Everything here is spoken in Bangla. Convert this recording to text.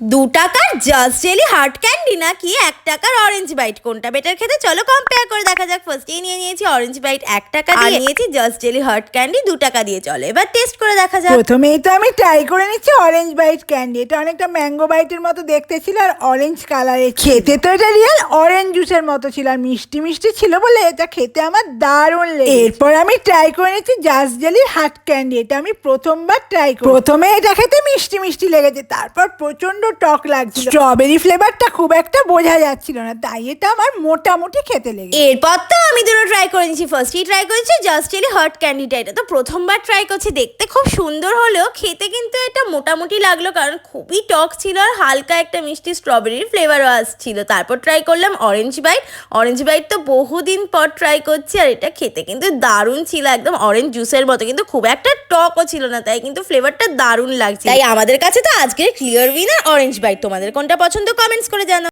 টাকার জাস্ট জেলি হার্ট ক্যান্ডি নাকি 1 টাকার অরেঞ্জ বাইট, কোনটা বেটার খেতে? চলো কম্পেয়ার করে দেখা যাক। ফার্স্টেই নিয়ে নিয়েছি অরেঞ্জ বাইট 1 টাকা দিয়ে, নিয়েছি জাস্ট জেলি হার্ট ক্যান্ডি 2 টাকা দিয়ে। চলো এবার টেস্ট করে দেখা যাক। প্রথমেই তো আমি ট্রাই করে নিচ্ছি অরেঞ্জ বাইট ক্যান্ডি। এটা অনেকটা ম্যাঙ্গো বাইটের মতো দেখতে ছিল আর অরেঞ্জ কালারের। খেতে তো এটা রিয়েল অরেঞ্জ জুসের মতো ছিল আর মিষ্টি মিষ্টি ছিল বলে এটা খেতে আমার দারুণ লেগেছে। এরপর আমি ট্রাই করে নিচ্ছি জাস্ট জেলির হার্ট ক্যান্ডি। এটা আমি প্রথমবার ট্রাই করি। প্রথমে এটা খেতে মিষ্টি মিষ্টি লেগেছে, তারপর প্রচন্ড টক লাগছিল। স্ট্রবেরি ফ্লেভারটা খুব একটা বোঝা যাচ্ছিল না, তাই এটা আমার মোটামুটি খেতে লেগেছে। এরপর তো আমি দুটো ট্রাই করে নিচ্ছি। ফার্স্টেই ট্রাই করেছি জাস্ট জেলি হার্ট ক্যান্ডিটা। এটা তো প্রথমবার ট্রাই করছি। দেখতে খুব সুন্দর হলেও খেতে কিন্তু এটা মোটামুটি লাগলো, কারণ খুবই টক ছিল আর হালকা একটা মিষ্টি স্ট্রবেরির ফ্লেভারও আসছিল। তারপর ট্রাই করলাম অরেঞ্জ বাইট। অরেঞ্জ বাইট তো বহুদিন পর ট্রাই করছি আর এটা খেতে কিন্তু দারুণ ছিল, একদম অরেঞ্জ জুসের মতো, কিন্তু খুব একটা টকও ছিল না, তাই কিন্তু ফ্লেভারটা দারুণ লাগছে। তাই আমাদের কাছে তো আজকের ক্লিয়ার উইনার অরেঞ্জ বাইট। তোমাদের কোনটা পছন্দ কমেন্টস করে জানাও।